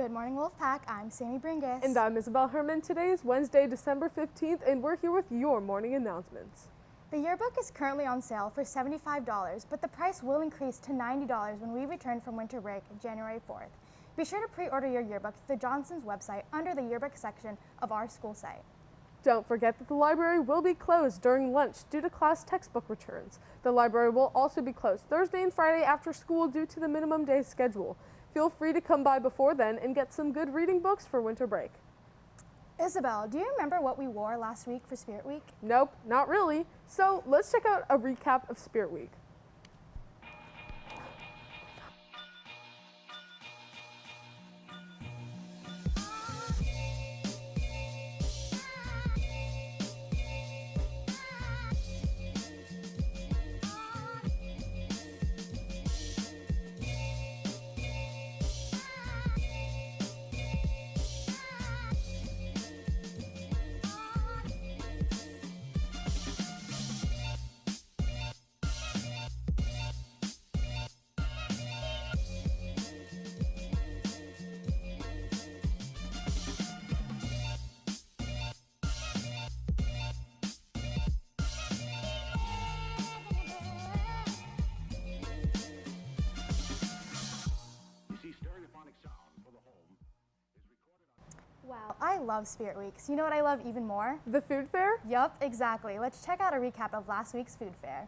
Good morning, Wolfpack. I'm Sammy Bringus. And I'm Isabel Herman. Today is Wednesday, December 15th, and we're here with your morning announcements. The yearbook is currently on sale for $75, but the price will increase to $90 when we return from winter break January 4th. Be sure to pre-order your yearbook through the Johnson's website under the yearbook section of our school site. Don't forget that the library will be closed during lunch due to class textbook returns. The library will also be closed Thursday and Friday after school due to the minimum day schedule. Feel free to come by before then and get some good reading books for winter break. Isabel, do you remember what we wore last week for Spirit Week? Nope, not really. So let's check out a recap of Spirit Week. Wow, I love Spirit Weeks. You know what I love even more? The food fair? Yup, exactly. Let's check out a recap of last week's food fair.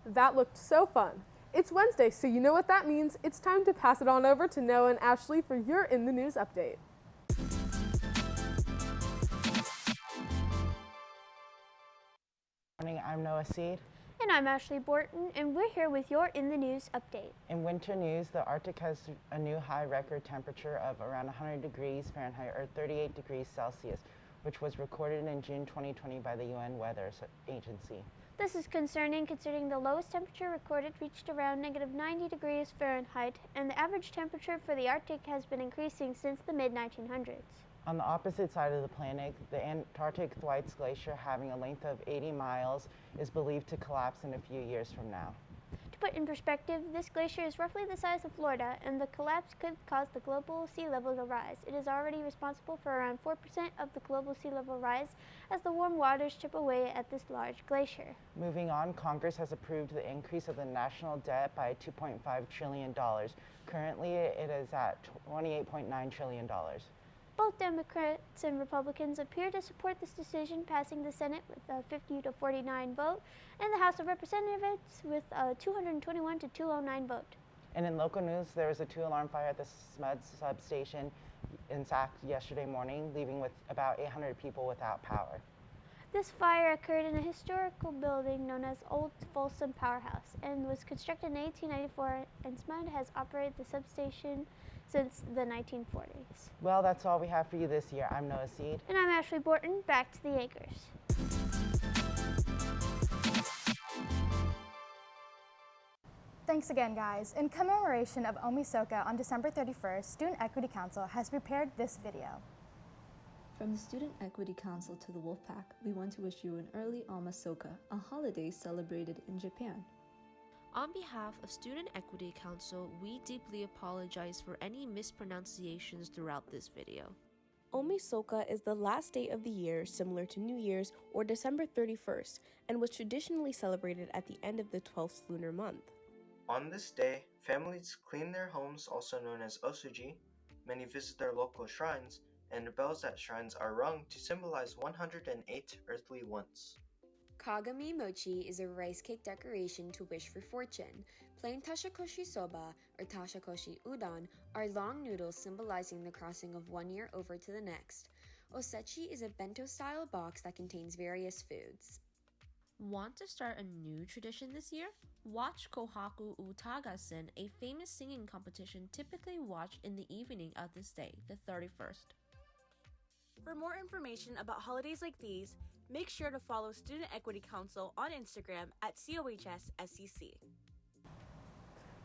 That looked so fun. It's Wednesday, so you know what that means. It's time to pass it on over to Noah and Ashley for your In the News update. Good morning, I'm Noah Seed. And I'm Ashley Borton, and we're here with your In the News update. In winter news, the Arctic has a new high record temperature of around 100 degrees Fahrenheit or 38 degrees Celsius, which was recorded in June 2020 by the UN Weather Agency. This is concerning considering the lowest temperature recorded reached around negative 90 degrees Fahrenheit, and the average temperature for the Arctic has been increasing since the mid-1900s. On the opposite side of the planet, the Antarctic Thwaites Glacier, having a length of 80 miles, is believed to collapse in a few years from now. To put in perspective, this glacier is roughly the size of Florida, and the collapse could cause the global sea level to rise. It is already responsible for around 4% of the global sea level rise as the warm waters chip away at this large glacier. Moving on, Congress has approved the increase of the national debt by $2.5 trillion. Currently, it is at $28.9 trillion. Both Democrats and Republicans appear to support this decision, passing the Senate with a 50 to 49 vote and the House of Representatives with a 221 to 209 vote. And in local news, there was a 2-alarm fire at the SMUD substation in Sac yesterday morning, leaving with about 800 people without power. This fire occurred in a historical building known as Old Folsom Powerhouse and was constructed in 1894, and SMUD has operated the substation since the 1940s. Well, that's all we have for you this year. I'm Noah Seed. And I'm Ashley Borton. Back to the anchors. Thanks again, guys. In commemoration of Omisoka on December 31st, Student Equity Council has prepared this video. From the Student Equity Council to the Wolfpack, we want to wish you an early Omisoka, a holiday celebrated in Japan. On behalf of Student Equity Council, we deeply apologize for any mispronunciations throughout this video. Omisoka is the last day of the year, similar to New Year's or December 31st, and was traditionally celebrated at the end of the 12th lunar month. On this day, families clean their homes, also known as osuji, many visit their local shrines, and bells at shrines are rung to symbolize 108 earthly wants. Kagami mochi is a rice cake decoration to wish for fortune. Plain tashakoshi soba or tashakoshi udon are long noodles symbolizing the crossing of one year over to the next. Osechi is a bento-style box that contains various foods. Want to start a new tradition this year? Watch Kohaku Utagasen, a famous singing competition typically watched in the evening of this day, the 31st. For more information about holidays like these, make sure to follow Student Equity Council on Instagram at COHSSCC.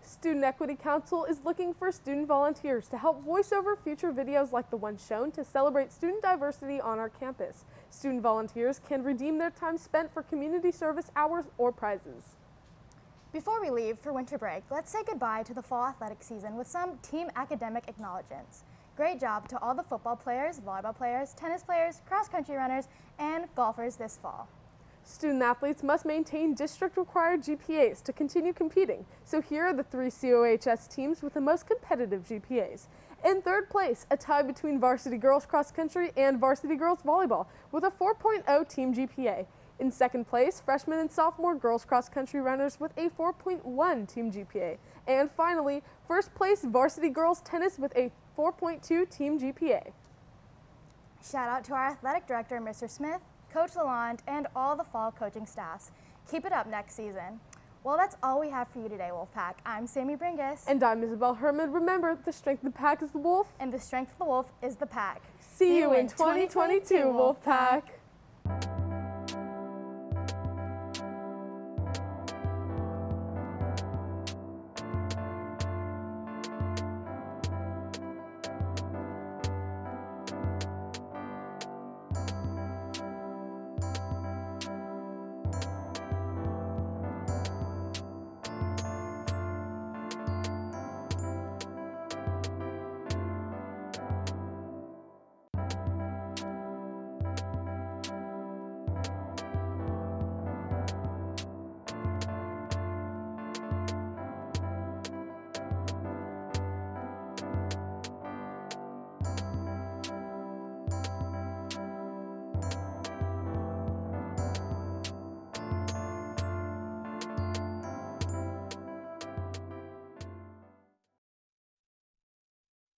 Student Equity Council is looking for student volunteers to help voice over future videos like the one shown to celebrate student diversity on our campus. Student volunteers can redeem their time spent for community service hours or prizes. Before we leave for winter break, let's say goodbye to the fall athletic season with some team academic acknowledgements. Great job to all the football players, volleyball players, tennis players, cross-country runners, and golfers this fall. Student athletes must maintain district-required GPAs to continue competing, so here are the 3 COHS teams with the most competitive GPAs. In third place, a tie between varsity girls cross country and varsity girls volleyball with a 4.0 team GPA. In second place, freshman and sophomore girls cross country runners with a 4.1 team GPA. And finally, first place varsity girls tennis with a 4.2 team GPA. Shout out to our athletic director, Mr. Smith, Coach Lalonde, and all the fall coaching staffs. Keep it up next season. Well, that's all we have for you today, Wolfpack. I'm Sammy Bringus. And I'm Isabel Herman. Remember, the strength of the pack is the wolf. And the strength of the wolf is the pack. See you in 2022, Wolfpack.